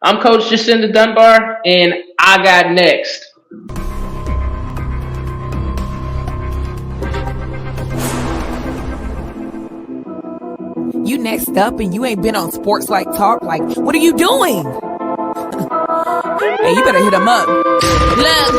I'm Coach Jacinda Dunbar, and I got next. You next up and you ain't been on Sports Like Talk. Like, what are you doing? Hey, you better hit him up. Look,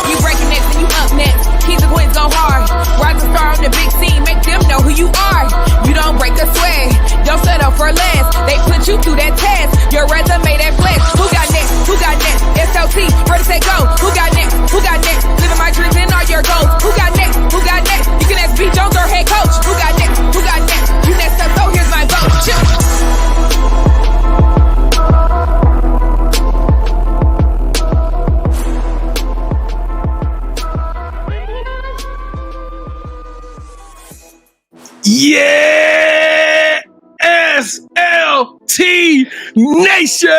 you breaking next and you up next. Kings and queens go hard. Rise and star on the big scene. Make them know who you are. You don't break a sweat. Don't settle for less. They put you through that test. Your resume that flex. Who got next? Who got next? SLT, ready, say go. Who got next? Who got next? Living my dreams and all your goals. Who got next? Who got next? You can ask B. Jones or head coach. Who got next? Who got next? You next up, so here's my vote. Chill. Yeah, SLT Nation,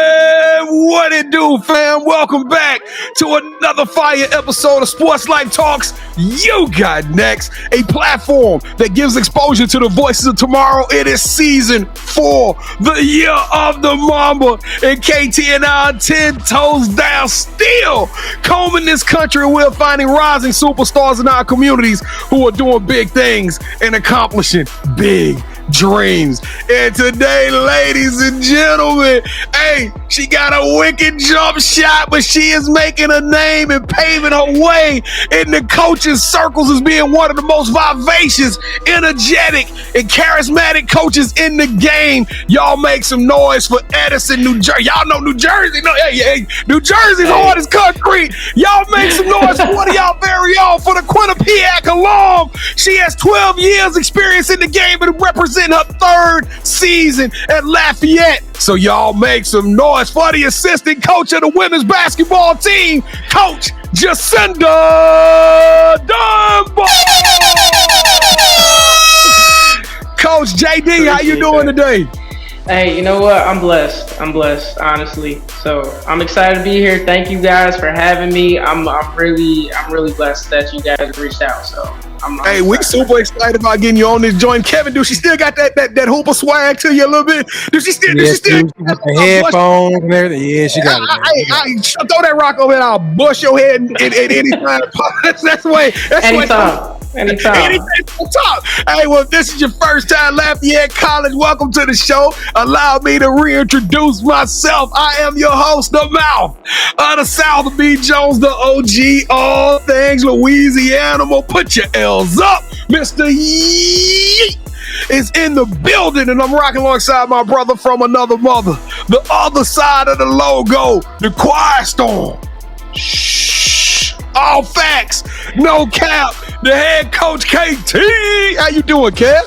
what it do, fam? Welcome back to another fire episode of Sports Life Talks. You got next, a platform that gives exposure to the voices of tomorrow. It is season 4, the year of the Mamba, and KT and I are 10 toes down, still combing this country. We're finding rising superstars in our communities who are doing big things and accomplishing big dreams. And today, ladies and gentlemen, hey, she got a wicked jump shot, but she is making a name and paving her way in the coaches' circles as being one of the most vivacious, energetic, and charismatic coaches in the game. Y'all make some noise for Edison, New Jersey. Y'all know New Jersey. No, hey, New Jersey's hard as concrete. Y'all make some noise for one of y'all very own, for the Quinnipiac alum. She has 12 years experience in the game and represents her 3rd season at Lafayette. So y'all make some noise for the assistant coach of the women's basketball team, Coach Jacinda Dunbar. Coach JD, how you doing today? Hey, you know what? I'm blessed, honestly. So I'm excited to be here. Thank you guys for having me. I'm really blessed that you guys reached out. So hey, we super excited about getting you on this joint. Kevin, do she still got that hooper swag to you a little bit? Does she still got the headphones and everything? Yeah, she got it. I throw that rock over and I'll bust your head at any time. That's the way. Anytime. Hey, well, if this is your first time Lafayette College, welcome to the show. Allow me to reintroduce myself. I am your host, the mouth of the South, B. Jones, the OG, all things Louisiana. Put your L's up. Mr. Yeet is in the building, and I'm rocking alongside my brother from another mother, the other side of the logo, the Quiet Storm. Shh. All facts, no cap. The head coach, KT. How you doing, Kev?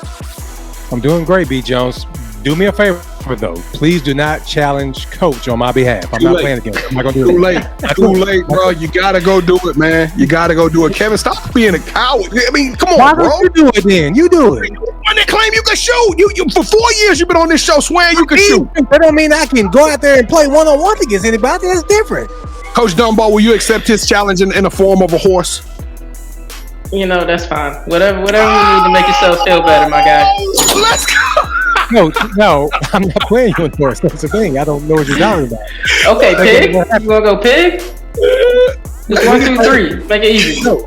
I'm doing great, B. Jones. Do me a favor, though. Please do not challenge Coach on my behalf. I'm not playing again. I'm not going to do it. Too late, bro. You got to go do it, man. You got to go do it. Kevin, stop being a coward. I mean, come on, Why bro. Why don't you do it then? You do it. When they claim you can shoot. You for 4 years you've been on this show swearing you can shoot. That don't mean I can go out there and play one-on-one against anybody. That's different. Coach Dunbar, will you accept his challenge in the form of a horse? You know, that's fine. Whatever you need to make yourself feel better, my guy. Let's go. No, I'm not playing you in horse. That's the thing. I don't know what you're talking about. Okay, pig. You want to go pig? Just 1, 2, 3. Make it easy. No.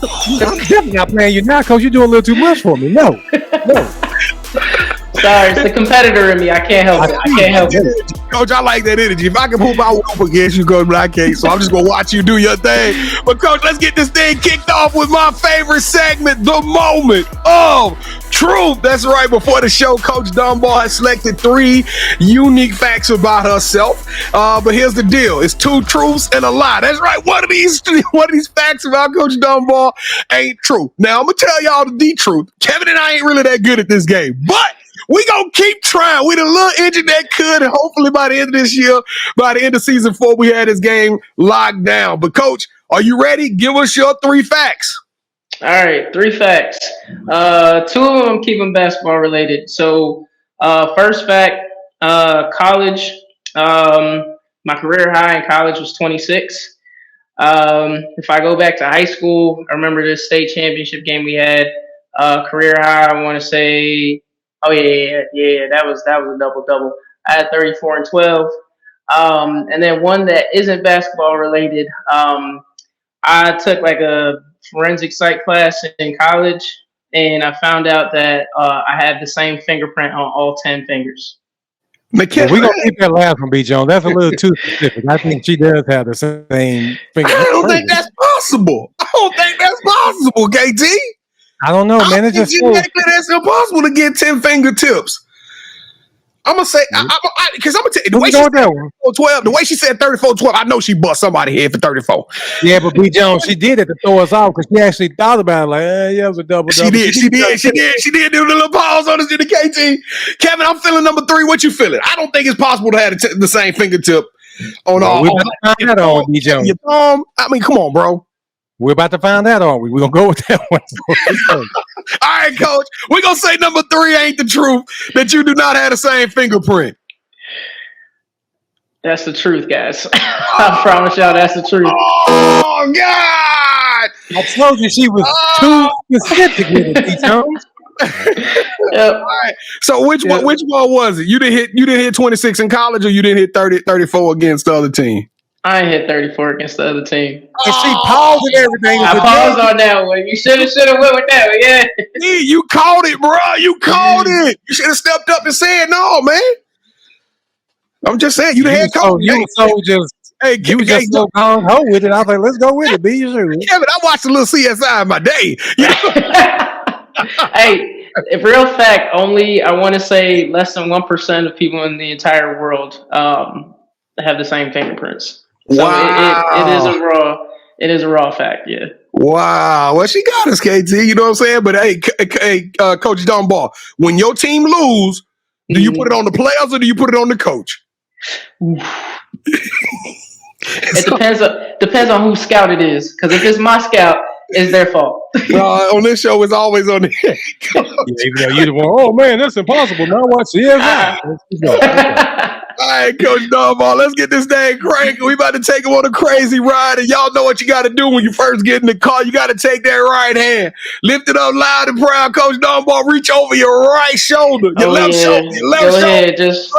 I'm definitely not playing you now, Coach. You're doing a little too much for me. No. Sorry, it's the competitor in me. I can't help it. Coach, I like that energy. If I can put my whoop against you, Coach, but I can't. So I'm just going to watch you do your thing. But, Coach, let's get this thing kicked off with my favorite segment, the moment of truth. That's right. Before the show, Coach Dunbar has selected 3 unique facts about herself. But here's the deal. It's 2 truths and a lie. That's right. One of these facts about Coach Dunbar ain't true. Now, I'm going to tell y'all the truth. Kevin and I ain't really that good at this game. But we gonna keep trying. We the little engine that could, and hopefully by the end of this year, by the end of season 4, we had this game locked down. But Coach, are you ready? Give us your 3 facts. All right, 3 facts. 2 of them I'm keeping basketball related. So, first fact, college. My career high in college was 26. If I go back to high school, I remember this state championship game we had. Career high, I want to say. Oh yeah, that was a double. I had 34 and 12. And then one that isn't basketball related. I took like a forensic psych class in college, and I found out that I had the same fingerprint on all 10 fingers. We're gonna keep that last one, B. Jones. That's a little too specific. I think she does have the same finger. I don't think that's possible. I don't think that's possible, KT. I don't know, man. It's just that's impossible to get 10 fingertips. I'm gonna say because I'm gonna tell you the way she said 12. The way she said 34-12, I know she bust somebody head for 34. Yeah, but B. Jones, she did it to throw us off because she actually thought about it. Like, yeah, it was a double. She did do the little pause on us in the KT. Kevin, I'm feeling number 3. What you feeling? I don't think it's possible to have the same fingertip on all. We're about to find that on B. Jones. Your thumb. I mean, come on, bro. We're about to find that, aren't we? We're gonna go with that one. All right, Coach. We're gonna say number 3 ain't the truth, that you do not have the same fingerprint. That's the truth, guys. I promise y'all that's the truth. Oh God! I told you she was too specific with it, B. Jones. Yep. All right. So which one was it? You didn't hit 26 in college, or you didn't hit 34 against the other team? I ain't hit 34 against the other team. And she paused and everything. I paused on that one. You should have went with that one, yeah. Yeah, you called it, bro. You called it. You should have stepped up and said, no, man. I'm just saying, you the head coach. You were so so gung-ho with it. I was like, let's go with it. Be sure. Kevin, I watched a little CSI in my day. You know? Hey, in real fact, only, I want to say, less than 1% of people in the entire world have the same fingerprints. So wow. it is a raw fact, yeah. Wow. Well, she got us, KT. You know what I'm saying? But hey, Coach Dunbar, when your team lose, do you put it on the players or do you put it on the coach? It depends on whose scout it is. Because if it's my scout, it's their fault. On this show, it's always on the head coach. Yeah, even though you're the one, oh man, that's impossible. Now watch CSI. All right, Coach Dunbar, let's get this thing cranking. We about to take him on a crazy ride, and y'all know what you got to do when you first get in the car. You got to take that right hand, lift it up loud and proud. Coach Dunbar, reach over your right shoulder, your left shoulder, your left shoulder. Ahead. Just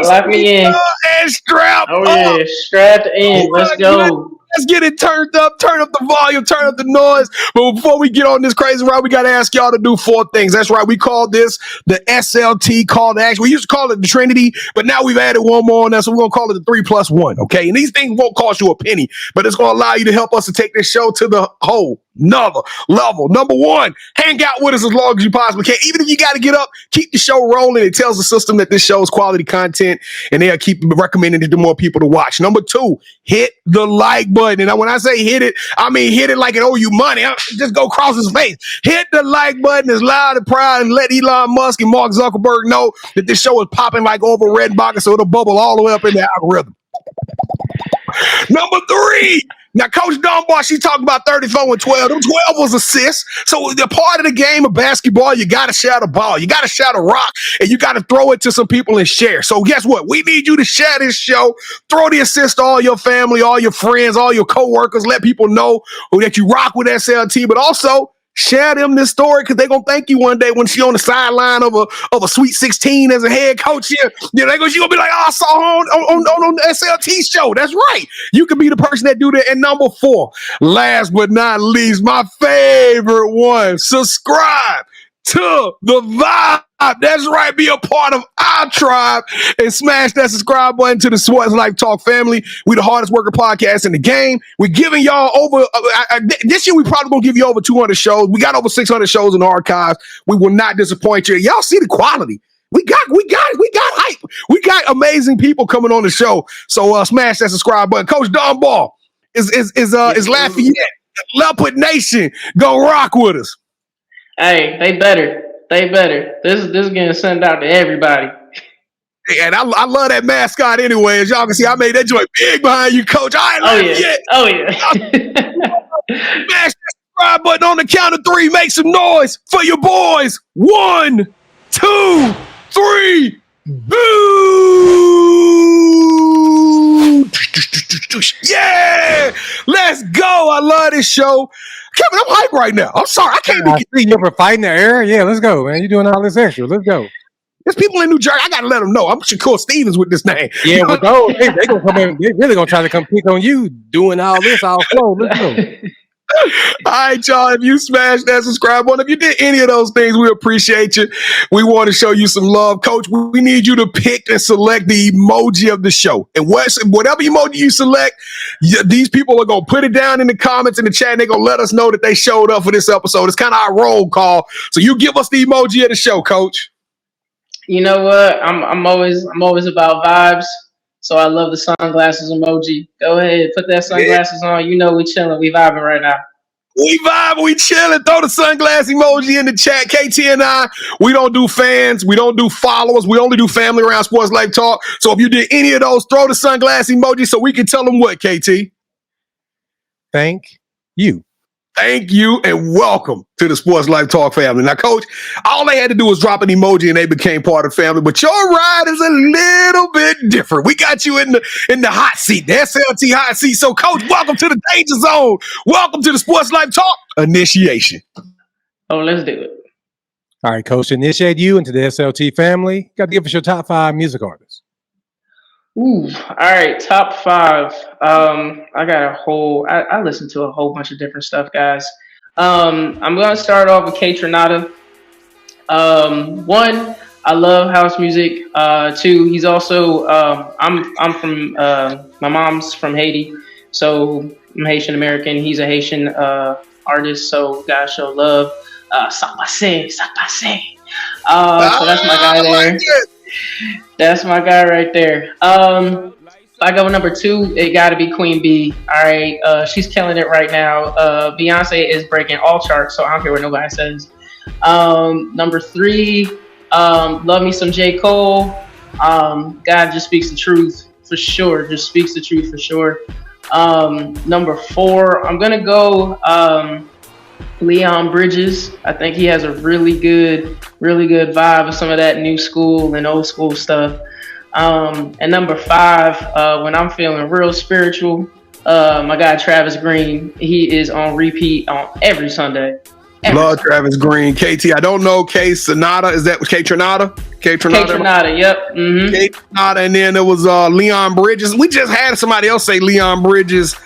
lock me in and strap. Yeah, strapped in. Let's go. Let's get it turned up. Turn up the volume. Turn up the noise. But before we get on this crazy ride, we got to ask y'all to do 4 things. That's right. We call this the SLT call to action. We used to call it the Trinity, but now we've added one more on that, so we're going to call it the 3+1. Okay. And these things won't cost you a penny, but it's going to allow you to help us to take this show to the whole another level. Number 1, hang out with us as long as you possibly can. Even if you got to get up, keep the show rolling. It tells the system that this show is quality content, and they'll keep recommending it to more people to watch. Number 2, hit the like button. And when I say hit it, I mean hit it like it owe you money. Just go across his face. Hit the like button as loud and proud, and let Elon Musk and Mark Zuckerberg know that this show is popping like over red bucket, so it'll bubble all the way up in the algorithm. Number 3. Now, Coach Dunbar, she talked about 34 and 12. Them 12 was assists. So the part of the game of basketball, you got to share the ball. You got to share the rock, and you got to throw it to some people and share. So guess what? We need you to share this show. Throw the assist to all your family, all your friends, all your coworkers. Let people know that you rock with SLT, but also share them this story, because they're going to thank you one day when she on the sideline of a Sweet 16 as a head coach here. You know, she's going to be like, oh, I saw her on the SLT show. That's right. You can be the person that do that. And number 4, last but not least, my favorite one, subscribe to the vibe. That's right. Be a part of our tribe and smash that subscribe button to the Sports Life Talk family. We the hardest working podcast in the game. We're giving y'all over this year. We probably gonna give you over 200 shows. We got over 600 shows in the archives. We will not disappoint you. Y'all see the quality. We got hype. We got amazing people coming on the show. So smash that subscribe button. Coach Dunbar is Lafayette, Leopard Nation. Go rock with us. Hey, they better. This is getting sent out to everybody. And I love that mascot anyway. As y'all can see, I made that joint big behind you, Coach. I ain't laughing yet. Oh, yeah. Smash that subscribe button on the count of 3. Make some noise for your boys. 1, 2, 3. Boo! Yeah! Let's go. I love this show. Kevin, I'm hyped right now. I'm sorry. I can't be. You're for fighting the air. Yeah, let's go, man. You're doing all this extra. Let's go. There's people in New Jersey. I gotta let them know. I'm Shakur Stevens with this name. Yeah, with those, they gonna come in. They really gonna try to come pick on you doing all this all slow. Let's go. All right, y'all. If you smashed that subscribe button, if you did any of those things, we appreciate you. We want to show you some love, Coach. We need you to pick and select the emoji of the show, and whatever emoji you select, these people are gonna put it down in the comments in the chat. And they're gonna let us know that they showed up for this episode. It's kind of our roll call. So you give us the emoji of the show, Coach. You know what? I'm always about vibes. So I love the sunglasses emoji. Go ahead, put that sunglasses on. You know we chilling, we vibing right now. We vibe, we chilling. Throw the sunglass emoji in the chat. KT and I, we don't do fans, we don't do followers, we only do family around Sports Life Talk. So if you did any of those, throw the sunglass emoji so we can tell them what, KT? Thank you. Thank you and welcome to the Sports Life Talk family. Now, Coach, all they had to do was drop an emoji and they became part of the family. But your ride is a little bit different. We got you in the hot seat, the SLT hot seat. So, Coach, welcome to the danger zone. Welcome to the Sports Life Talk initiation. Oh, let's do it. All right, Coach, to initiate you into the SLT family, got to give us your top 5 music artists. Ooh, all right, top 5. I got I listen to a whole bunch of different stuff, guys. I'm gonna start off with K Tronada. 1, I love house music. 2, he's also I'm from my mom's from Haiti, so I'm Haitian American. He's a Haitian artist, so gotta show love. Ça passe. So that's my guy there. That's my guy right there. If I go with number 2, it got to be Queen B. All right, she's killing it right now. Beyonce is breaking all charts, so I don't care what nobody says. Number 3, love me some J. Cole. God just speaks the truth for sure. Just speaks the truth for sure. Number 4, I'm gonna go Leon Bridges. I think he has a really good vibe of some of that new school and old school stuff. And number 5, when I'm feeling real spiritual, my guy Travis Green. He is on repeat on every Sunday. Love Travis Green. KT, I don't know K Sonata. Is that K Tronada? K Tronada, yep. Mm-hmm. K Tronada, and then there was Leon Bridges. We just had somebody else say Leon Bridges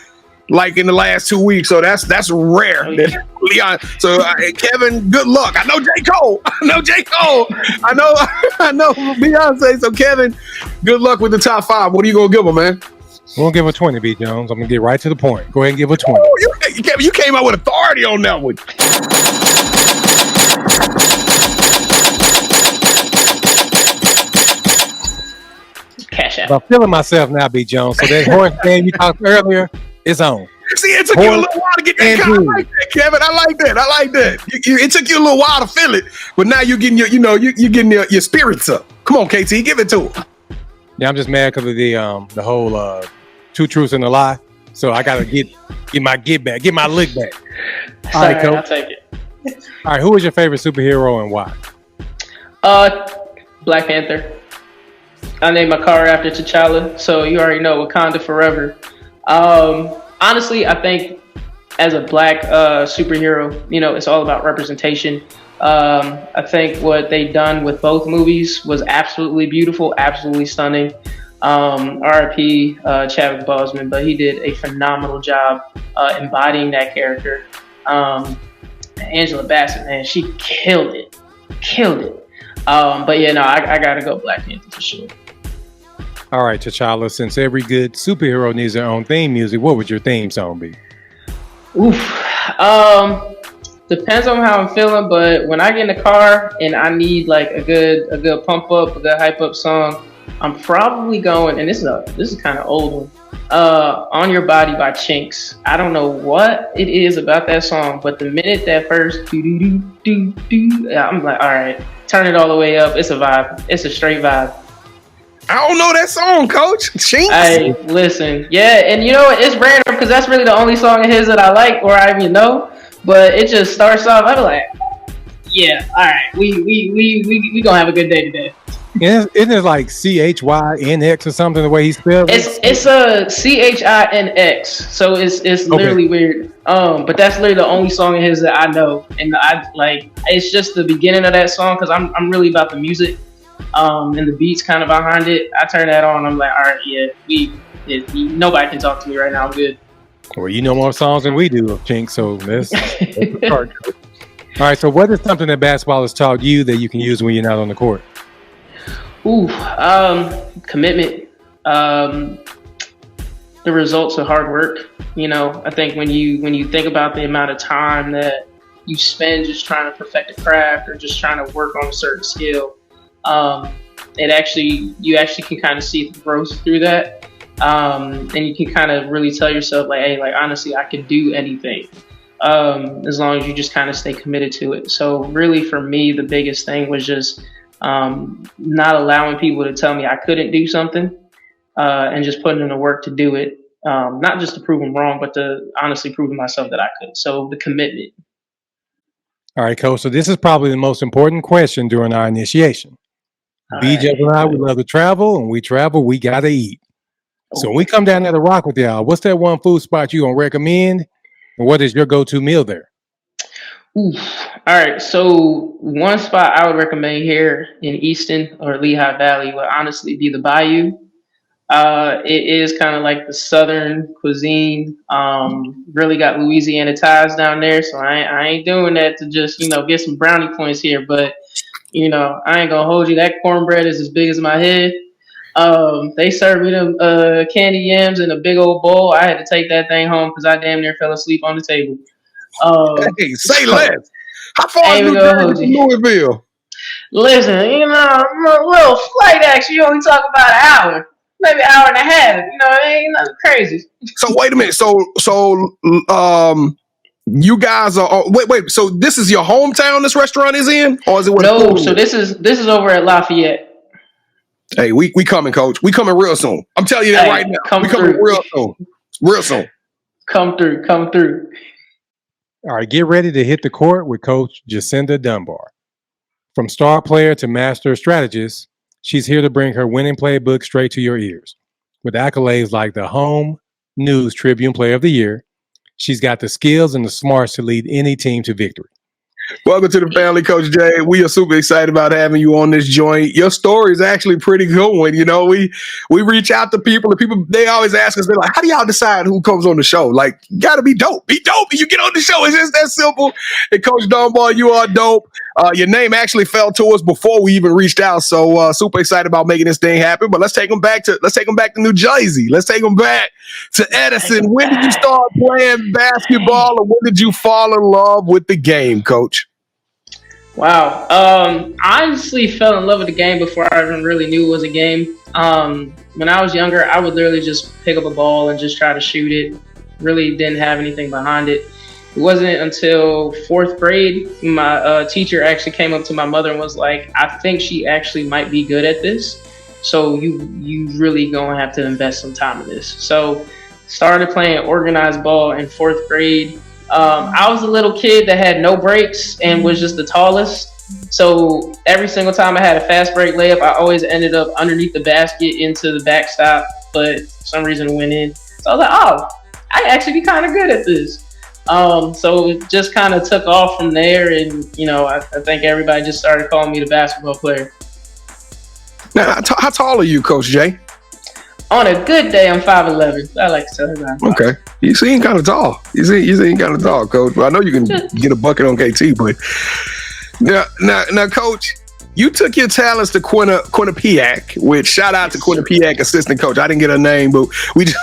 like in the last 2 weeks, so that's rare. Oh, yeah. Leon. So Kevin, good luck. I know J. Cole. I know Beyonce. So Kevin, good luck with the top 5. What are you gonna give him, man? I'm gonna give a 20, B Jones. I'm gonna get right to the point. Go ahead and give a 20. Oh, Kevin, you came out with authority on that one. Cash out. I'm feeling myself now, B Jones. So that horse game you talked earlier is on. See, it took you a little while to get that. I like that, Kevin. I like that. It took you a little while to feel it, but now you're getting you're getting your spirits up. Come on, KT, give it to him. Yeah, I'm just mad because of the whole 2 truths and a lie. So I gotta get my lick back. All right, Coach. I'll take it. All right, who is your favorite superhero and why? Black Panther. I named my car after T'Challa, so you already know, Wakanda forever. Honestly, I think as a black superhero, it's all about representation. I think what they done with both movies was absolutely beautiful, absolutely stunning. R.I.P. Chadwick Boseman, but he did a phenomenal job embodying that character. Angela Bassett, man, she killed it. But yeah, no, I gotta go Black Panther for sure. All right, T'Challa, since every good superhero needs their own theme music, what would your theme song be? Oof. Depends on how I'm feeling, but when I get in the car and I need like a good pump up, a good hype up song, I'm probably going, and this is kind of old one, On Your Body by Chinks. I don't know what it is about that song, but the minute that first do, I'm like, all right, turn it all the way up. It's a vibe. It's a straight vibe. I don't know that song, Coach. Chinks. Hey, listen. Yeah, and you know what? It's random because that's really the only song of his that I like or I even know. But it just starts off, I'm like, yeah, all right, we gonna have a good day today. Yeah, isn't it like CHYNX or something, the way he spelled it? It's a CHINX, so it's literally weird. But that's literally the only song of his that I know, and it's just the beginning of that song because I'm really about the music. and the beats kind of behind it. I turn that on. I'm like, all right, yeah, nobody can talk to me right now. I'm good. Well, you know more songs than we do, Chink. So let's start. All right. So what is something that basketball has taught you that you can use when you're not on the court? Commitment. The results of hard work. I think when you think about the amount of time that you spend just trying to perfect a craft or just trying to work on a certain skill, you actually can kind of see growth through that. And you can kind of really tell yourself like, hey, like honestly, I could do anything. As long as you just kind of stay committed to it. So really for me, the biggest thing was just not allowing people to tell me I couldn't do something, and just putting in the work to do it. Not just to prove them wrong, but to honestly prove to myself that I could. So the commitment. All right, Coach. So this is probably the most important question during our initiation. BJ and I, we love to travel, and we travel, we got to eat. So when we come down there to rock with y'all, what's that one food spot you going to recommend? And what is your go-to meal there? All right. So one spot I would recommend here in Easton or Lehigh Valley would honestly be the Bayou. It is kind of like the Southern cuisine. Really got Louisiana ties down there. So I ain't doing that to just, get some brownie points here. But, I ain't going to hold you. That cornbread is as big as my head. They served me them candy yams in a big old bowl. I had to take that thing home because I damn near fell asleep on the table. Hey, say less. How far is New Jersey from Louisville? Listen, a little flight actually. You only talk about an hour, maybe an hour and a half. It ain't nothing crazy. So wait a minute. So you guys are wait. So this is your hometown? This restaurant is in, or is it? No. So this is over at Lafayette. Hey, we coming, Coach. We coming real soon. I'm telling you that right now. We coming real soon. Real soon. Come through. All right, get ready to hit the court with Coach Jacinda Dunbar. From star player to master strategist, she's here to bring her winning playbook straight to your ears. With accolades like the Home News Tribune Player of the Year, she's got the skills and the smarts to lead any team to victory. Welcome to the family, Coach Jay. We are super excited about having you on this joint. Your story is actually pretty good one. We reach out to people, and people, they always ask us, they're like, how do y'all decide who comes on the show? Like, you got to be dope. Be dope and you get on the show. It's just that simple. And Coach Dunbar, you are dope. Your name actually fell to us before we even reached out. So super excited about making this thing happen. But let's take them back to New Jersey. Let's take them back to Edison. When did you start playing basketball, or when did you fall in love with the game, Coach? Wow. I honestly fell in love with the game before I even really knew it was a game. When I was younger, I would literally just pick up a ball and just try to shoot it. Really didn't have anything behind it. It wasn't until fourth grade, my teacher actually came up to my mother and was like, I think she actually might be good at this. So you really gonna have to invest some time in this. So started playing organized ball in fourth grade. I was a little kid that had no brakes and was just the tallest. So every single time I had a fast break layup, I always ended up underneath the basket into the backstop, but for some reason it went in. So I was like, I actually be kind of good at this. So it just kind of took off from there, and I think everybody just started calling me the basketball player. Now, how tall are you, Coach Jay? On a good day, I'm 5'11". I like to tell everybody. Okay, you seem kind of tall. You seem kind of tall, Coach. But I know you can get a bucket on KT. But now, Coach, you took your talents to Quinnipiac, which shout out to Quinnipiac assistant coach. I didn't get her name, but we just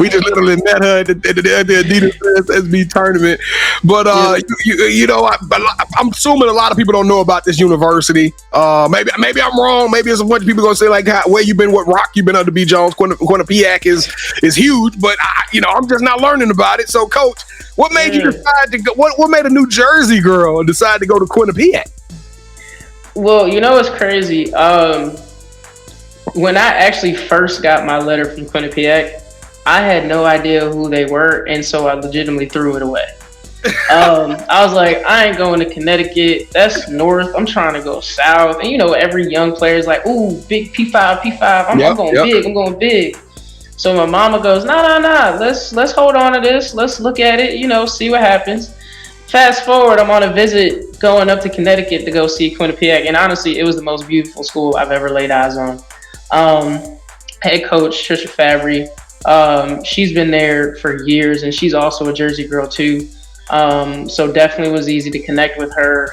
literally met her at the Adidas SB tournament. But I'm assuming a lot of people don't know about this university. Maybe I'm wrong. Maybe it's a bunch of people gonna say like, where you been, what rock you been under B. Jones. Quinnipiac is huge, but I'm just not learning about it. So, Coach, what made you decide to go? What made a New Jersey girl decide to go to Quinnipiac? Well, it's crazy. When I actually first got my letter from Quinnipiac, I had no idea who they were, and so I legitimately threw it away. I was like, I ain't going to Connecticut. That's north. I'm trying to go south. And every young player is like, ooh, big P5. I'm going big. So my mama goes, nah. Let's hold on to this. Let's look at it. See what happens. Fast forward, I'm on a visit going up to Connecticut to go see Quinnipiac, and honestly, it was the most beautiful school I've ever laid eyes on. Head coach Trisha Fabry, she's been there for years, and she's also a Jersey girl too. So definitely was easy to connect with her.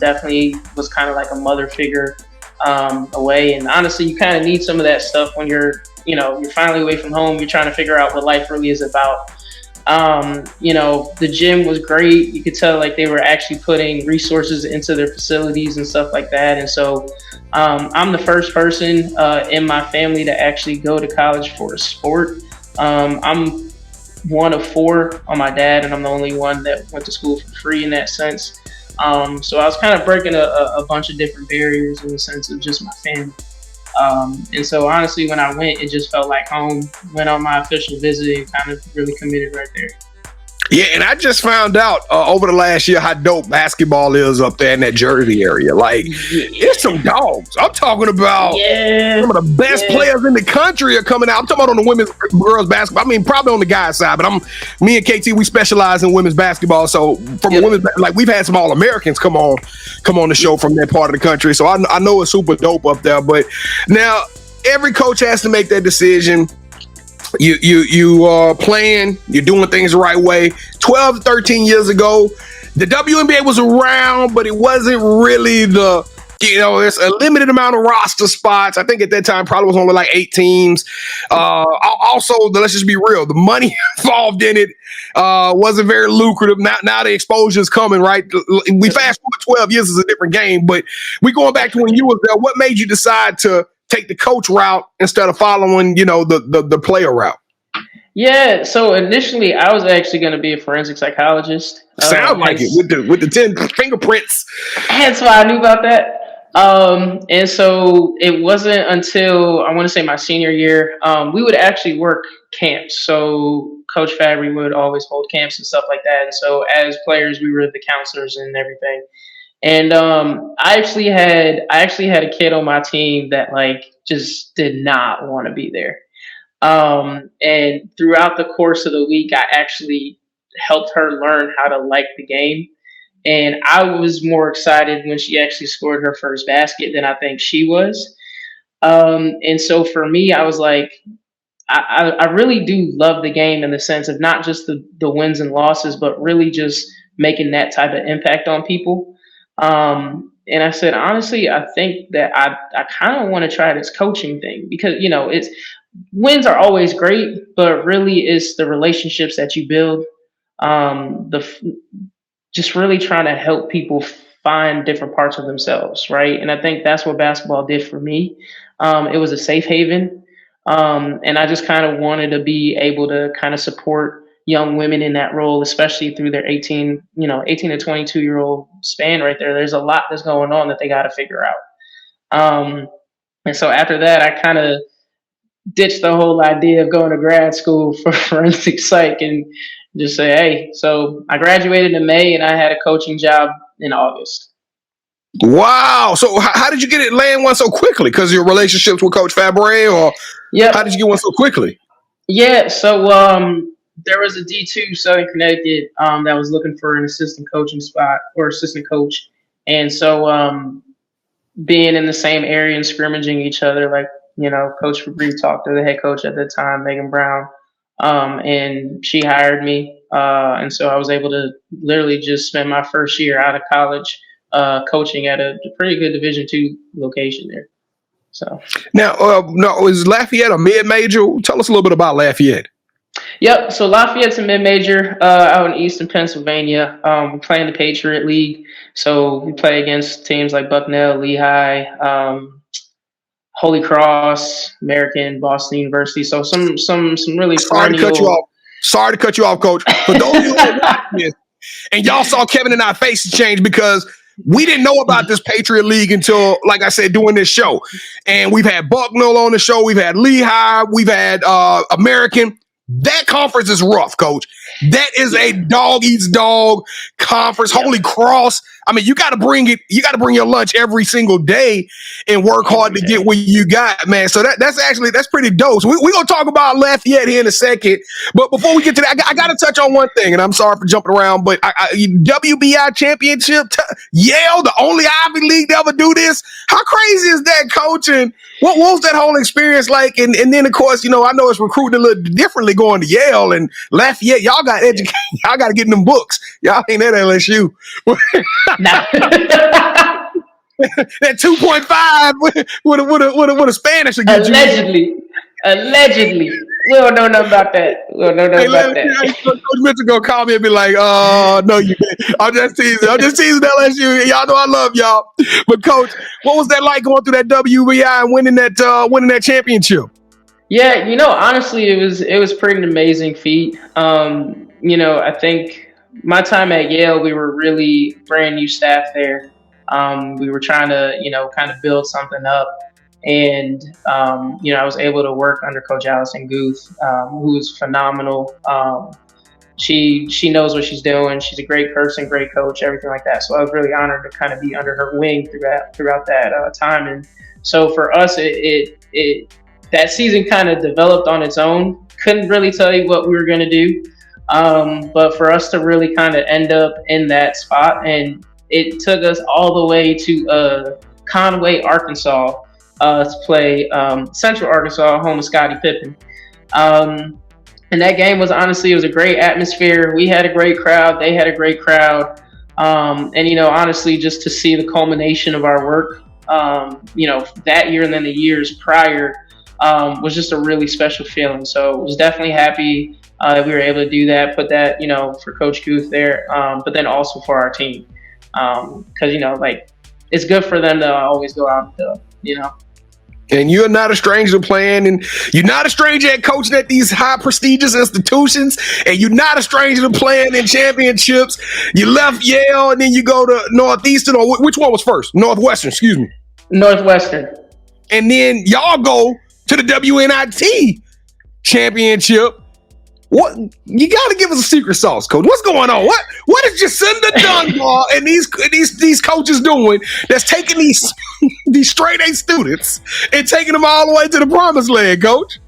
Definitely was kind of like a mother figure away. And honestly, you kind of need some of that stuff when you're finally away from home. You're trying to figure out what life really is about. The gym was great. You could tell like they were actually putting resources into their facilities and stuff like that. And so I'm the first person in my family to actually go to college for a sport. I'm one of four on my dad, and I'm the only one that went to school for free in that sense. So I was kind of breaking a bunch of different barriers in the sense of just my family. And so honestly, when I went, it just felt like home. Went on my official visit and kind of really committed right there. Yeah, and I just found out over the last year how dope basketball is up there in that Jersey area. Like, it's some dogs. I'm talking about some of the best players in the country are coming out. I'm talking about on the women's, girls basketball. I mean, probably on the guys' side, but me and KT, we specialize in women's basketball. So from women's, like we've had some All-Americans come on the show from that part of the country. So I know it's super dope up there. But now every coach has to make that decision. You are playing, you're doing things the right way. 12 to 13 years ago, the WNBA was around, but it wasn't really it's a limited amount of roster spots. I think at that time probably was only like 8 teams. Also, let's just be real, the money involved in it wasn't very lucrative. Now the exposure is coming, right? We fast forward 12 years is a different game, but we going back to when you was there. What made you decide to take the coach route instead of following, the player route? Yeah, so initially I was actually going to be a forensic psychologist. Sound like it with the 10 fingerprints. That's why I knew about that. And so it wasn't until I want to say my senior year, we would actually work camps. So Coach Fabry would always hold camps and stuff like that. And so as players, we were the counselors and everything. And I actually had a kid on my team that like just did not want to be there. And throughout the course of the week, I actually helped her learn how to like the game. And I was more excited when she actually scored her first basket than I think she was. And so for me, I was like, I really do love the game in the sense of not just the wins and losses, but really just making that type of impact on people. And I said, honestly, I think that I kind of want to try this coaching thing because, it's wins are always great, but really it's the relationships that you build. Just really trying to help people find different parts of themselves, right? And I think that's what basketball did for me. It was a safe haven. And I just kind of wanted to be able to kind of support young women in that role, especially through their 18 to 22-year-old span right there. There's a lot that's going on that they got to figure out. And so after that, I kind of ditched the whole idea of going to grad school for forensic psych and just say, hey, so I graduated in May and I had a coaching job in August. Wow. So how did you get it land one so quickly? Because of your relationships with Coach Fabry, or how did you get one so quickly? Yeah. So there was a D2 Southern Connecticut that was looking for an assistant coaching spot or assistant coach. And so being in the same area and scrimmaging each other, like, Coach Fabry talked to the head coach at the time, Megan Brown, and she hired me. And so I was able to literally just spend my first year out of college coaching at a pretty good Division II location there. So now, is Lafayette a mid-major? Tell us a little bit about Lafayette. Yep. So Lafayette's a mid-major out in Eastern Pennsylvania. We play in the Patriot League. So we play against teams like Bucknell, Lehigh, Holy Cross, American, Boston University. So some really Sorry to cut you off, Coach. For those of you who are watching this, and y'all saw Kevin and I faces change because we didn't know about this Patriot League until, like I said, doing this show. And we've had Bucknell on the show. We've had Lehigh. We've had American. That conference is rough, Coach. That is a dog eats dog conference. Yeah. Holy Cross. I mean, you got to bring it. You got to bring your lunch every single day and work hard to get what you got, man. So that's pretty dope. So we're gonna talk about Lafayette here in a second. But before we get to that, I got to touch on one thing, and I'm sorry for jumping around, but WBI Championship, Yale, the only Ivy League to ever do this. How crazy is that, Coach? And what was that whole experience like? And then, of course, I know it's recruited a little differently going to Yale and Lafayette. Y'all got education. Y'all got to get in them books. Y'all ain't at LSU. Nah. That 2.5 with a Spanish will get Allegedly. We don't know nothing about that. Coach Mitchell gonna call me and be like, no, you didn't. I'm just teasing LSU. Y'all know I love y'all. But Coach, what was that like going through that WBI and winning that championship? Yeah, honestly, it was pretty amazing feat. I think my time at Yale, we were really brand new staff there. We were trying to, kind of build something up. And, I was able to work under Coach Allison Guth, who's phenomenal. She knows what she's doing. She's a great person, great coach, everything like that. So I was really honored to kind of be under her wing throughout that time. And so for us, that season kind of developed on its own. Couldn't really tell you what we were going to do. But for us to really kind of end up in that spot, and it took us all the way to Conway, Arkansas, to play Central Arkansas, home of Scottie Pippen. And that game was it was a great atmosphere. We had a great crowd. They had a great crowd. And, honestly, just to see the culmination of our work, that year and then the years prior was just a really special feeling. So was definitely happy that we were able to do that, put that, for Coach Guth there, but then also for our team. Because, it's good for them to always go out and And you're not a stranger to playing, and you're not a stranger at coaching at these high prestigious institutions, and you're not a stranger to playing in championships. You left Yale, and then you go to Northeastern, or which one was first? Northwestern, excuse me. Northwestern. And then y'all go to the WNIT championship. What you got to give us a secret sauce, Coach? What's going on? What is Jacinda Dunbar and these coaches doing that's taking these straight A students and taking them all the way to the promised land, Coach?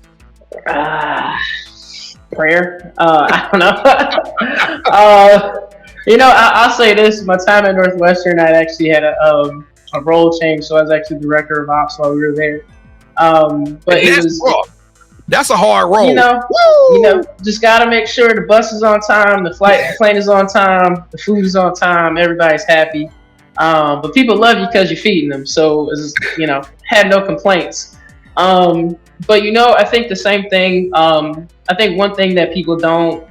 Prayer. I don't know. I'll say this: my time at Northwestern, I actually had a role change, so I was actually director of ops while we were there. But it was. Rough. That's a hard role. Just got to make sure the bus is on time, the plane is on time, the food is on time, everybody's happy. But people love you because you're feeding them. So, had no complaints. But, I think the same thing. I think one thing that people don't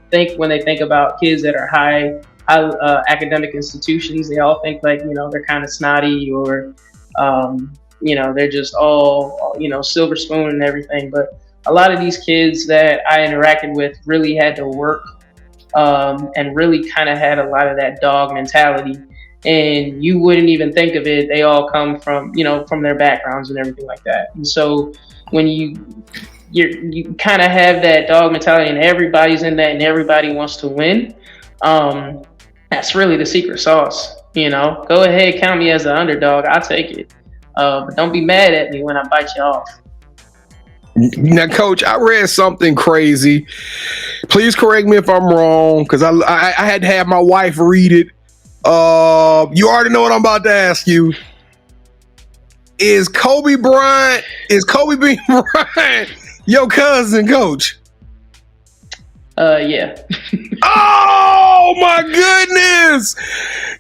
think when they think about kids that are high academic institutions, they all think they're kind of snotty or they're just all, silver spoon and everything. But a lot of these kids that I interacted with really had to work and really kind of had a lot of that dog mentality. And you wouldn't even think of it. They all come from, from their backgrounds and everything like that. And so when you kind of have that dog mentality and everybody's in that and everybody wants to win, that's really the secret sauce. Go ahead, count me as an underdog. I'll take it. But don't be mad at me when I bite you off. Now, Coach, I read something crazy. Please correct me if I'm wrong, because I had to have my wife read it. You already know what I'm about to ask you. Is Kobe Bryant your cousin, Coach? Yeah. Oh my goodness!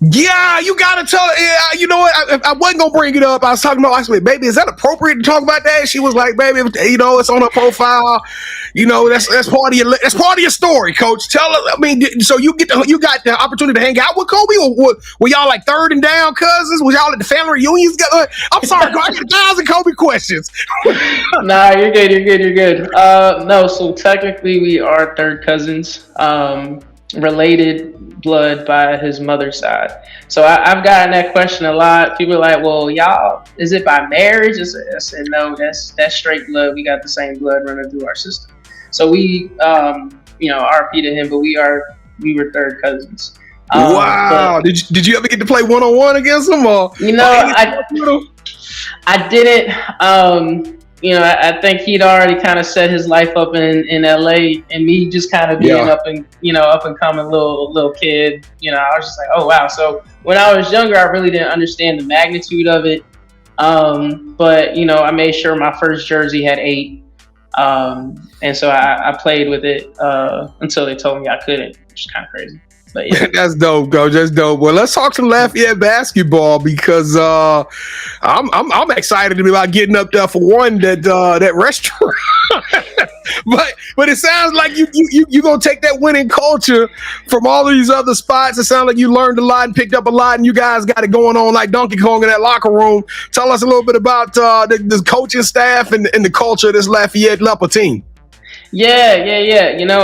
Yeah, you gotta tell. Yeah, you know what? I wasn't gonna bring it up. I was talking about. I said, "Baby, is that appropriate to talk about that?" She was like, "Baby, it's on her profile. That's part of your story, Coach. Tell her. I mean, so you got the opportunity to hang out with Kobe, or were y'all like third and down cousins? Was y'all at the family reunions? I'm sorry, I got 1,000 Kobe questions. Nah, you're good. No, so technically we are third cousins, related blood by his mother's side. So I've gotten that question a lot. People are like, well, y'all, is it by marriage? I said, no, that's straight blood. We got the same blood running through our system. So we, RP to him, but we were third cousins. Wow. But Did you ever get to play 1-on-1 against them or any sports with them? I didn't. I think he'd already kind of set his life up in LA, and me just kind of being Yeah. up and coming little kid. I was just like, oh wow. So when I was younger, I really didn't understand the magnitude of it. But I made sure my first jersey had 8. And so I played with it until they told me I couldn't, which is kind of crazy. But yeah. That's dope, Coach. That's dope. Well, let's talk some Lafayette basketball because I'm excited about getting up there for one that restaurant. but it sounds like you gonna take that winning culture from all of these other spots. It sounds like you learned a lot and picked up a lot, and you guys got it going on like Donkey Kong in that locker room. Tell us a little bit about the coaching staff and the culture of this Lafayette Leopard team. Yeah.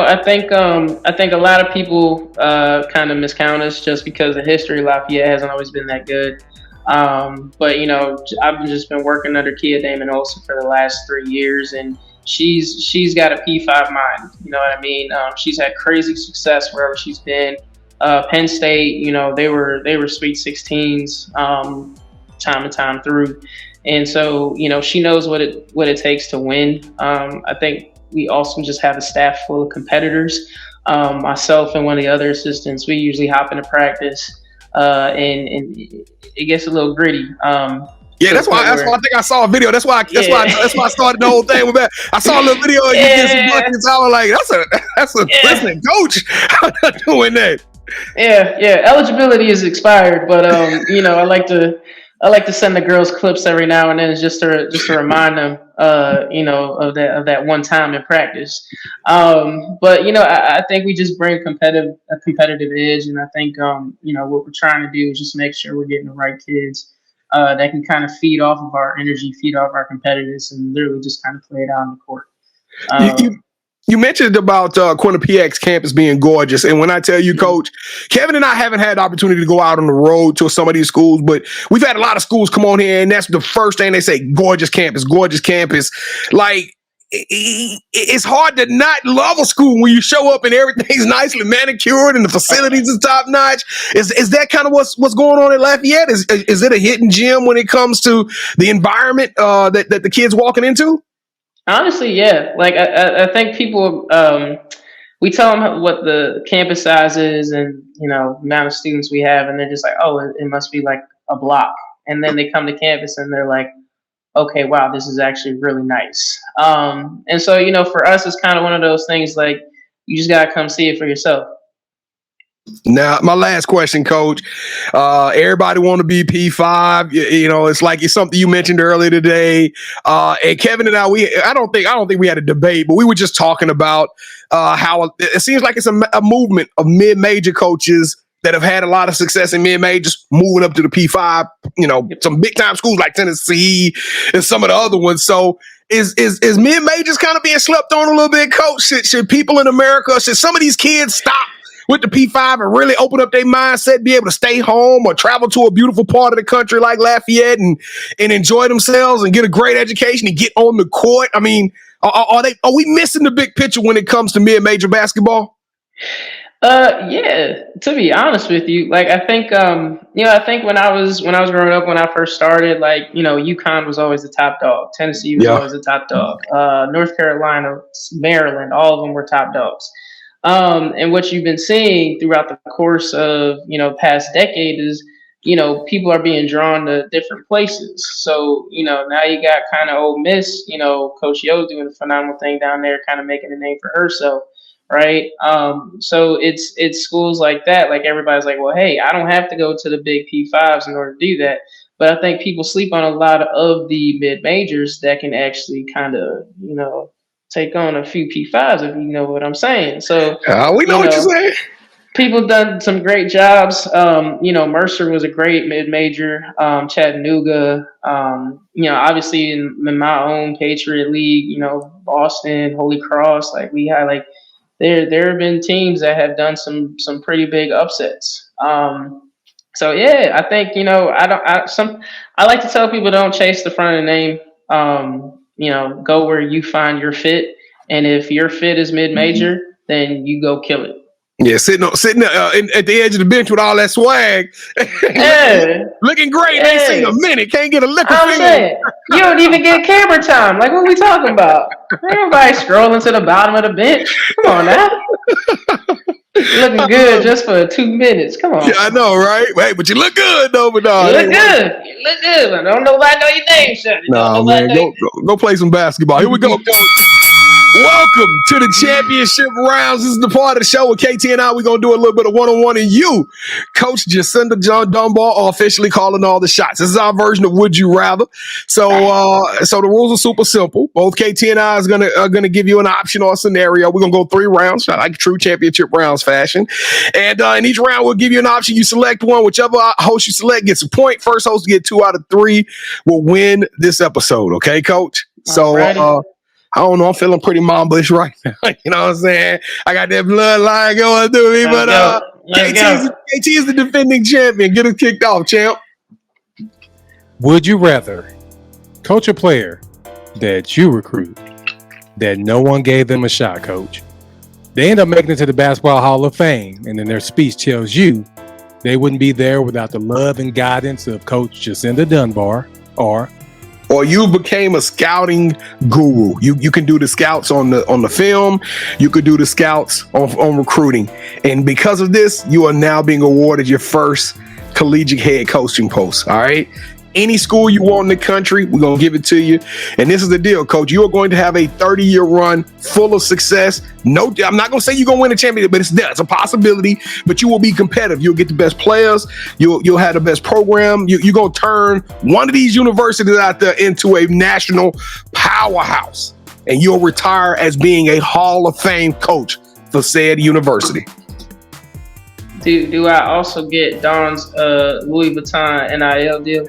I think a lot of people kind of miscount us just because the history of Lafayette hasn't always been that good. But I've just been working under Kia Damon Olsen for the last 3 years, and she's got a P5 mind. You know what I mean? She's had crazy success wherever she's been. Penn State, they were Sweet 16s time and time through, and so she knows what it takes to win. I think we also just have a staff full of competitors. Myself and one of the other assistants, we usually hop into practice, and it gets a little gritty. Yeah, that's why I think I saw a video. That's why I started the whole thing with that. I saw a little video of you getting some buckets. I was like, that's a listen, coach. I'm not doing that. Yeah. Eligibility is expired, but I like to send the girls clips every now and then just to remind them, of that one time in practice. But I think we just bring a competitive edge, and I think what we're trying to do is just make sure we're getting the right kids that can kind of feed off of our energy, feed off our competitiveness, and literally just kind of play it out on the court. You mentioned about Quinnipiac's campus being gorgeous. And when I tell you, Coach, Kevin and I haven't had the opportunity to go out on the road to some of these schools, but we've had a lot of schools come on here, and that's the first thing they say, gorgeous campus, gorgeous campus. Like, it's hard to not love a school when you show up and everything's nicely manicured and the facilities is top notch. Is that kind of what's going on at Lafayette? Is it a hidden gem when it comes to the environment that the kids walking into? Honestly, yeah. Like I think people, we tell them what the campus size is and amount of students we have, and they're just like, oh, it must be like a block. And then they come to campus and they're like, okay, wow, this is actually really nice. And so for us, it's kind of one of those things like you just gotta come see it for yourself. Now, my last question, Coach. Everybody want to be P5. It's like it's something you mentioned earlier today. And Kevin and I don't think we had a debate, but we were just talking about how it seems like it's a movement of mid-major coaches that have had a lot of success in mid-majors moving up to the P5. Some big-time schools like Tennessee and some of the other ones. So is mid-majors kind of being slept on a little bit, Coach? Should people in America, should some of these kids stop with the P5 and really open up their mindset, be able to stay home or travel to a beautiful part of the country like Lafayette and enjoy themselves and get a great education and get on the court? I mean, are we missing the big picture when it comes to mid-major basketball? Yeah, to be honest with you, like I think when I was growing up, when I first started, like, UConn was always the top dog. Tennessee was always the top dog. North Carolina, Maryland, all of them were top dogs. And what you've been seeing throughout the course of, past decade is, people are being drawn to different places. So, now you got kind of Ole Miss, Coach Yo doing a phenomenal thing down there, kind of making a name for herself. Right. So it's schools like that. Like everybody's like, well, hey, I don't have to go to the big P5s in order to do that. But I think people sleep on a lot of the mid majors that can actually kind of, take on a few P5s, if you know what I'm saying. So we know what you're saying. People done some great jobs. Mercer was a great mid-major. Chattanooga. Obviously in my own Patriot League. Boston, Holy Cross. Like we had like there have been teams that have done some pretty big upsets. So yeah, I think I like to tell people don't chase the front of the name. Go where you find your fit, and if your fit is mid-major, then you go kill it. Yeah, sitting at the edge of the bench with all that swag. Yeah. Looking great. Yeah. Ain't seen a minute. Can't get a lick of I'm film. saying, you don't even get camera time. Like, what are we talking about? Everybody scrolling to the bottom of the bench. Come on now. Looking good just for 2 minutes. Come on. Yeah, I know, right? Hey, but you look good, though. But no, You look good. You look good. But don't nobody know your name, son. No, man. Go play some basketball. Here we go, Coach. Welcome to the championship rounds. This is the part of the show with KT and I. We're going to do a little bit of one-on-one, and you, Coach Jacinda Dunbar, are officially calling all the shots. This is our version of Would You Rather. So the rules are super simple. Both KT and I are gonna give you an option or a scenario. We're going to go 3 rounds, like true championship rounds fashion. And in each round, we'll give you an option. You select one. Whichever host you select gets a point. First host to get 2 out of 3 will win this episode. Okay, Coach? So, I don't know. I'm feeling pretty mamba-ish right now. You know what I'm saying? I got that bloodline going through me, but KT is the defending champion. Get us kicked off, champ. Would you rather coach a player that you recruit that no one gave them a shot, Coach? They end up making it to the Basketball Hall of Fame, and then their speech tells you they wouldn't be there without the love and guidance of Coach Jacinda Dunbar, or you became a scouting guru. You can do the scouts on the film. You could do the scouts on recruiting. And because of this, you are now being awarded your first collegiate head coaching post. All right. Any school you want in the country, we're going to give it to you. And this is the deal, Coach. You are going to have a 30-year run full of success. No, I'm not going to say you're going to win a championship, but it's a possibility. But you will be competitive. You'll get the best players. You'll have the best program. You're going to turn one of these universities out there into a national powerhouse. And you'll retire as being a Hall of Fame coach for said university. Do I also get Don's Louis Vuitton NIL deal?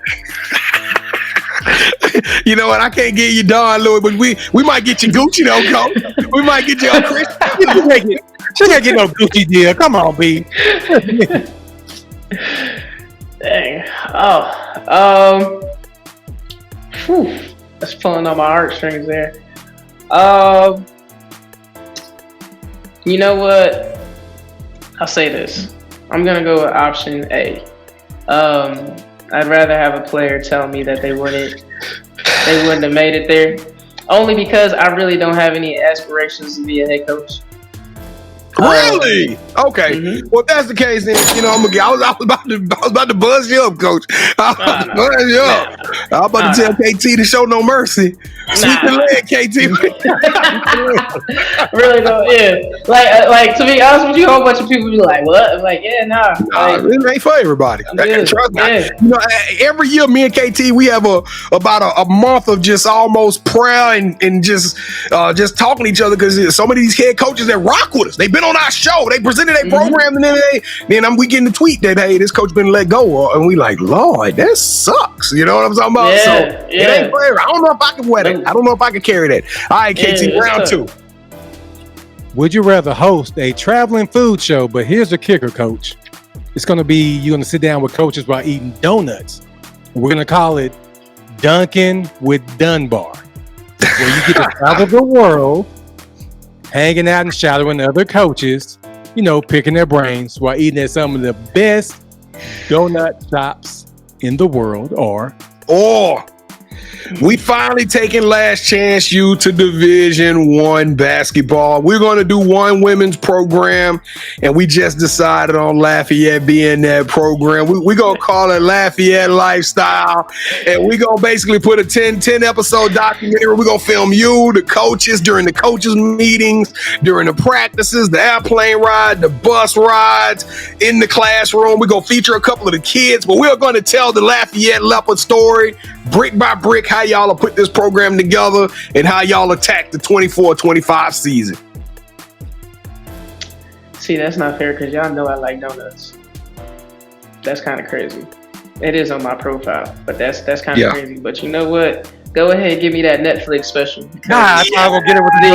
You know what? I can't get you Don Louis, but we might get you Gucci though, Coach. We might get you a Chris. She can't get no Gucci deal. Come on, B. Dang. That's pulling on my heartstrings there. You know what? I'll say this. I'm gonna go with option A. I'd rather have a player tell me that they wouldn't have made it there, only because I really don't have any aspirations to be a head coach. Really? Okay. Mm-hmm. Well, if that's the case, then I was about to buzz you up, Coach. I was about to tell KT to show no mercy. Sweep the leg, KT. Really though, yeah. Like to be honest with you, a whole bunch of people be like, "What?" I'm like, "Yeah, nah." It ain't for everybody. Trust me. Every year, me and KT, we have about a month of just almost prayer and just talking to each other, because some of these head coaches that rock with us, they've been on our show, they presented a program, and then we getting the tweet that, hey, this coach been let go, and we like, Lord, that sucks. You know what I'm talking about? Yeah, so it ain't for everybody. I don't know if I can wear that. I don't know if I can carry that. All right, KT, round 2. Would you rather host a traveling food show? But here's the kicker, Coach. It's going to be, you're going to sit down with coaches while eating donuts. We're going to call it Dunkin' with Dunbar, where you get to travel the world, hanging out and shadowing other coaches, picking their brains while eating at some of the best donut shops in the world, or we finally taking Last Chance U to Division I basketball. We're going to do one women's program, and we just decided on Lafayette being that program. We're going to call it Lafayette Lifestyle, and we're going to basically put a 10 episode documentary. We're going to film you, the coaches, during the coaches meetings, during the practices, the airplane ride, the bus rides, in the classroom. We're going to feature a couple of the kids, but we're going to tell the Lafayette Leopard story, brick by brick, how y'all will put this program together and how y'all attack the 24-25 season. See, that's not fair, because y'all know I like donuts. That's kind of crazy. It is on my profile, but that's kind of crazy. But you know what? Go ahead and give me that Netflix special. I'm gonna get it with the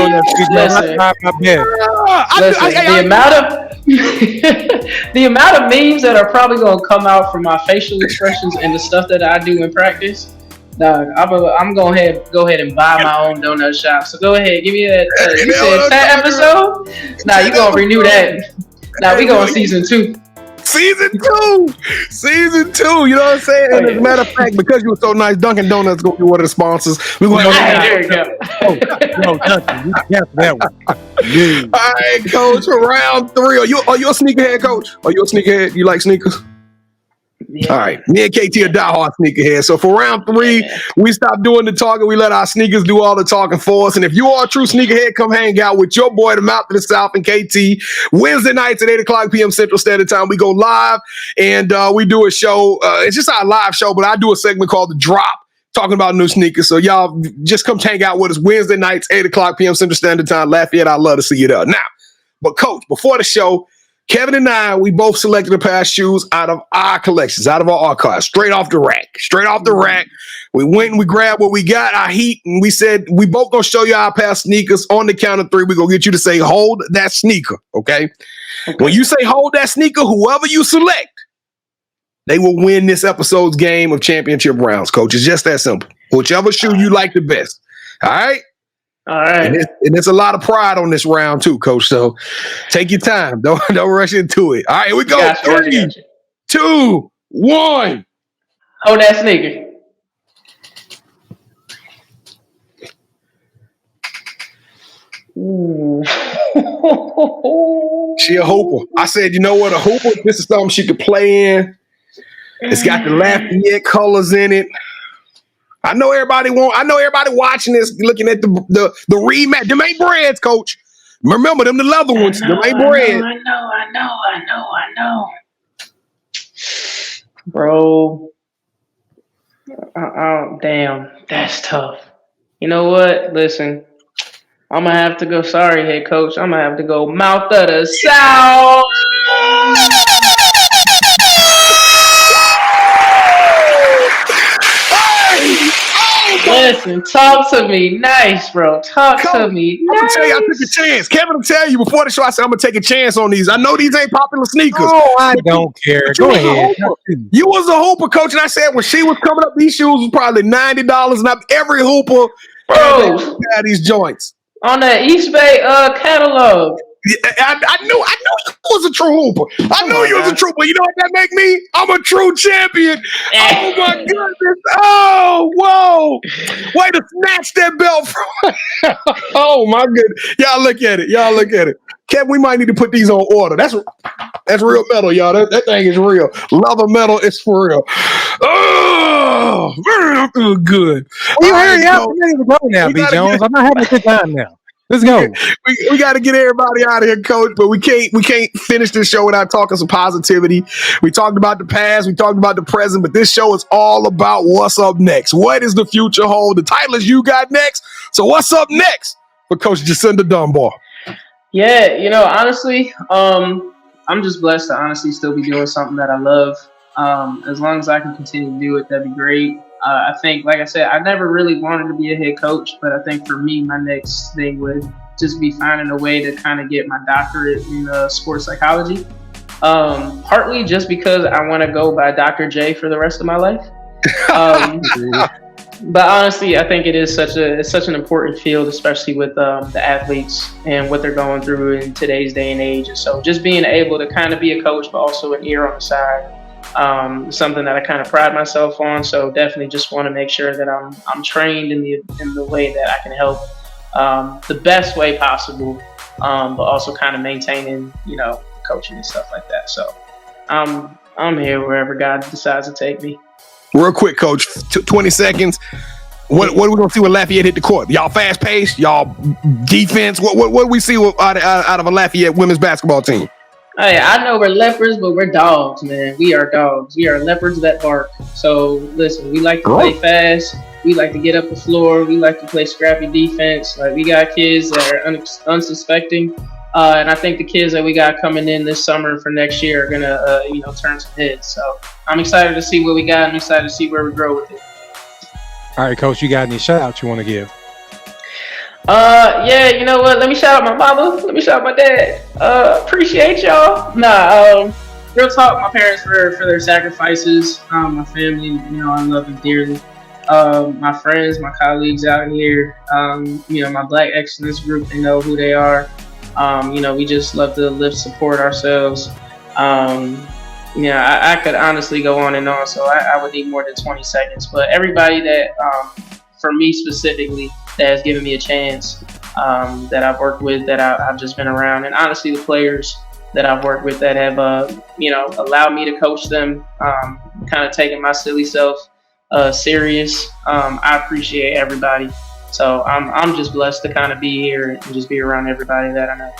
the amount of memes that are probably gonna come out from my facial expressions and the stuff that I do in practice. Dog, I'm gonna go ahead and buy my own donut shop. So go ahead, give me that. You said 10 episode? Nah, you gonna renew that. Now we go on season 2. Season 2. You know what I'm saying? And as a matter of fact, because you were so nice, Dunkin' Donuts going to be one of the sponsors. We're going to There you go. No, Duncan, you kept that one. Yeah. All right, Coach, for round 3. Are you a sneakerhead, Coach? Are you a sneakerhead? You like sneakers? Yeah. All right. Me and KT are diehard sneakerhead. So for round 3, we stop doing the talking. We let our sneakers do all the talking for us. And if you are a true sneakerhead, come hang out with your boy, the Mouth of the South, and KT. Wednesday nights at 8 o'clock p.m. Central Standard Time. We go live and we do a show. It's just our live show, but I do a segment called The Drop, talking about new sneakers. So y'all just come hang out with us Wednesday nights, 8 o'clock p.m. Central Standard Time. Lafayette, I'd love to see you there. Now, but Coach, before the show, Kevin and I, we both selected a pair of shoes out of our collections, out of our archives, straight off the rack. We went and we grabbed what we got, our heat, and we said, we both gonna show you our pair of sneakers. On the count of 3, we're gonna get you to say, hold that sneaker, okay? When you say hold that sneaker, whoever you select, they will win this episode's game of championship rounds, Coach. It's just that simple. Whichever shoe you like the best, all right? All right. And there's a lot of pride on this round too, Coach. So take your time. Don't rush into it. All right, here we go. Gotcha. 3, 2, 1. Hold that sneaker. Ooh. She a hooper. I said, you know what? A hooper, this is something she could play in. It's got the Lafayette colors in it. I know everybody watching this, looking at the rematch. Them ain't breads, Coach. Remember them, the leather ones. Them ain't bread. I know. Bro. Damn. That's tough. You know what? Listen. I'm going to have to go. Sorry, head coach. I'm going to have to go Mouth of the South. Listen, talk to me nice, bro. Talk to me nice. I'm gonna tell you, I took a chance. Kevin will tell you before the show, I said I'm gonna take a chance on these. I know these ain't popular sneakers. Oh, I don't care. Go ahead. You was a hooper, Coach, and I said when she was coming up, these shoes was probably $90, and every hooper had these joints. On that East Bay catalog. I knew you was a true hooper. I knew you was a true, but you know what that make me? I'm a true champion. Oh my goodness. Oh, whoa. Way to snatch that belt from. Oh my goodness. Y'all look at it. Kevin, we might need to put these on order. That's real metal, y'all. That thing is real. Leather metal is for real. Oh, very good. Well, you hurry up. I'm ready to go now, B. Jones. I'm not having a good time now. Let's go. We got to get everybody out of here, Coach. But we can't finish this show without talking some positivity. We talked about the past, we talked about the present, but this show is all about what's up next. What does the future hold? The title is You Got Next. So what's up next for Coach Jacinda Dunbar? Yeah, honestly, I'm just blessed to honestly still be doing something that I love. As long as I can continue to do it, that'd be great. I think, like I said, I never really wanted to be a head coach, but I think for me, my next thing would just be finding a way to kind of get my doctorate in sports psychology. Partly just because I want to go by Dr. J for the rest of my life. But honestly, I think it's such an important field, especially with the athletes and what they're going through in today's day and age. And so just being able to kind of be a coach, but also an ear on the side, something that I kind of pride myself on. So definitely just want to make sure that I'm trained in the way that I can help the best way possible, but also kind of maintaining, coaching and stuff like that. So I'm here wherever God decides to take me. Real quick, Coach, 20 seconds. What are we gonna see when Lafayette hit the court? Y'all fast paced, y'all defense. What do we see out of a Lafayette women's basketball team? Hey, I know we're leopards, but we're dogs, man. We are dogs. We are leopards that bark. So listen, we like to play fast. We like to get up the floor. We like to play scrappy defense. Like, we got kids that are unsuspecting, and I think the kids that we got coming in this summer for next year are gonna, turn some heads. So I'm excited to see what we got. I'm excited to see where we grow with it. All right, Coach, you got any shout outs you want to give? Yeah, you know what? Let me shout out my mama. Let me shout out my dad. Appreciate y'all. Real talk, my parents for their sacrifices. My family, I love them dearly. My friends, my colleagues out here, my Black excellence group, they know who they are. We just love to lift, support ourselves. I could honestly go on and on, so I would need more than 20 seconds. But everybody that, for me specifically, that has given me a chance, that I've worked with, that I've just been around, and honestly the players that I've worked with that have, allowed me to coach them, kind of taking my silly self serious. I appreciate everybody. So I'm just blessed to kind of be here and just be around everybody that I know.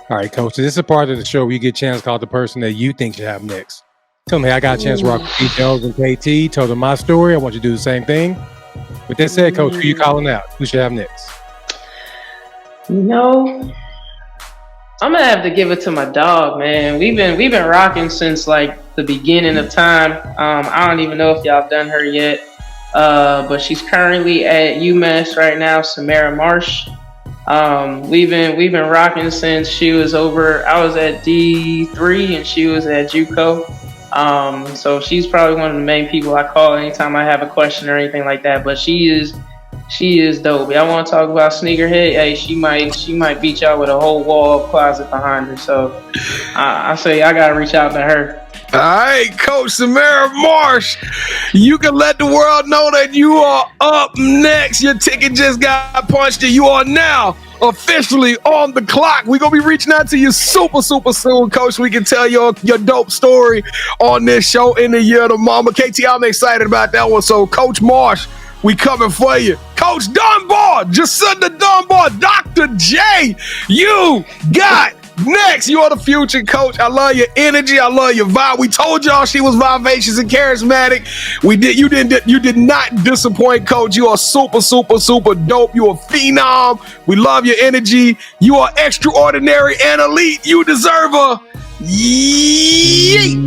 All right, Coach. So this is a part of the show where you get a chance to call the person that you think should have next. Tell me, I got a chance to rock with Pete Jones and KT. Told them my story. I want you to do the same thing. With that said, Coach, who you calling out? Who should have next? I'm gonna have to give it to my dog, man. We've been rocking since like the beginning of time. I don't even know if y'all done her yet, but she's currently at UMass right now, Samara Marsh. We've been rocking since she was over. I was at D3 and she was at JUCO. So she's probably one of the main people I call anytime I have a question or anything like that. But she is dope. Y'all want to talk about sneakerhead? Hey, she might beat y'all with a whole wall of closet behind her. So I say I gotta reach out to her. All right, Coach Samara Marsh, you can let the world know that you are up next. Your ticket just got punched and you are now officially on the clock. We're going to be reaching out to you super, super soon, Coach. We can tell your dope story on this show in the year of the mama. KT, I'm excited about that one. So, Coach Marsh, we coming for you. Coach Dunbar, Jacinda Dunbar, Dr. J, you got next. You are the future, Coach. I love your energy. I love your vibe. We told y'all she was vivacious and charismatic. You did not disappoint, Coach. You are super, super, super dope. You are phenom. We love your energy. You are extraordinary and elite. You deserve a yeet.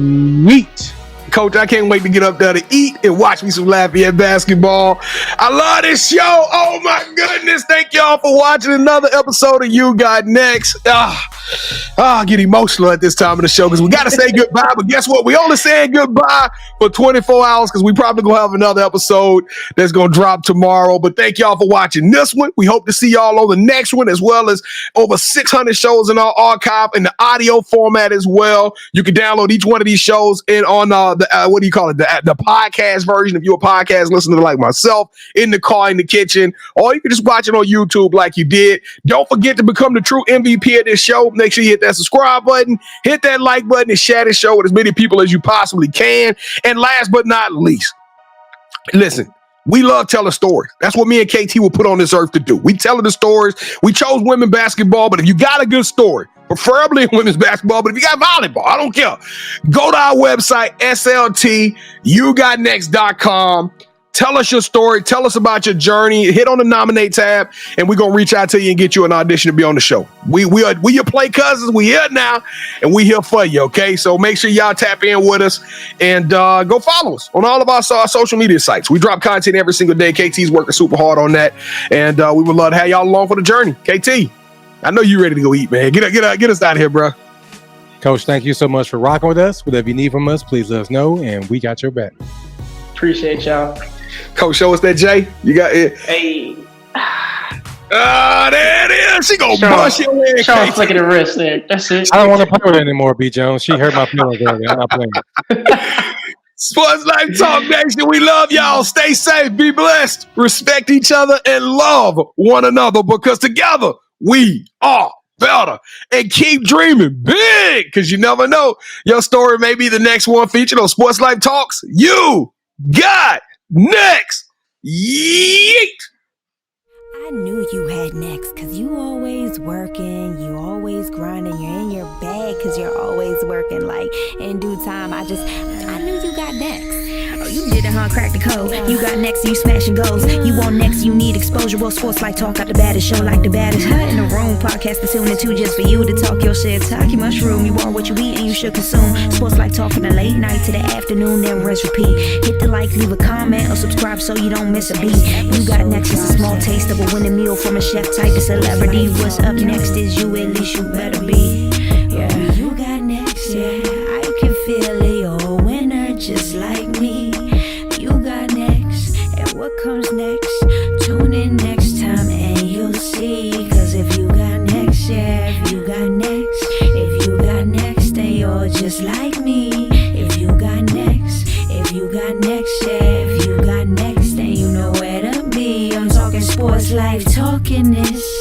Coach, I can't wait to get up there to eat and watch me some Lafayette basketball. I love this show. Oh my goodness. Thank y'all for watching another episode of You Got Next. I get emotional at this time of the show because we got to say goodbye. But guess what? We only saying goodbye for 24 hours because we probably going to have another episode that's going to drop tomorrow. But thank y'all for watching this one. We hope to see y'all on the next one, as well as over 600 shows in our archive in the audio format as well. You can download each one of these shows on the podcast version. If you're a podcast listener like myself, in the car, in the kitchen, or you can just watch it on YouTube like you did. Don't forget to become the true MVP of this show. Make sure you hit that subscribe button, hit that like button, and share this show with as many people as you possibly can. And last but not least, listen, we love telling stories. That's what me and KT were put on this earth to do. We tell the stories. We chose women basketball, but if you got a good story, preferably in women's basketball, but if you got volleyball, I don't care. Go to our website, SLTUGotNext.com. Tell us your story. Tell us about your journey. Hit on the nominate tab, and we're going to reach out to you and get you an audition to be on the show. We your play cousins. We here now, and we here for you, okay? So make sure y'all tap in with us and go follow us on all of our social media sites. We drop content every single day. KT's working super hard on that, and we would love to have y'all along for the journey. KT, I know you're ready to go eat, man. Get us out of here, bro. Coach, thank you so much for rocking with us. Whatever you need from us, please let us know, and we got your back. Appreciate y'all. Coach, show us that J. You got it. Hey. There it is. She gonna bust your head. Sean flicking the wrist there. That's it. I don't want to play with her anymore, B. Jones. She hurt my feelings earlier. I'm not playing. Sports Life Talk Nation, we love y'all. Stay safe, be blessed, respect each other, and love one another, because together we are better. And keep dreaming big, because you never know. Your story may be the next one featured on Sports Life Talks. You got next. Yeet. I knew you had next, because you always working, you always grinding, you're in your bag because you're always working. Like, in due time, I knew you got next. Oh, you did it, huh? Crack the code. You got next, you smashing goals. You want next, you need exposure. Well, Sports Like Talk got the baddest show, like the baddest. Hut in the room, podcast to tune into just for you to talk your shit. Talk your mushroom, you are what you eat and you should consume. Sports Like Talk from the late night to the afternoon, then rest repeat. Hit the like, leave a comment, or subscribe so you don't miss a beat. You got next is a small taste of a winning meal from a chef type of celebrity. What's up next is you, at least you better be. Yeah, you got next, yeah. I can feel it, you're a winner just like me. You got next, and what comes next? Tune in next time and you'll see. Cause if you got next, yeah. just like me. If you got next, if you got next, yeah. If you got next, then you know where to be. I'm talking sports life, talking this.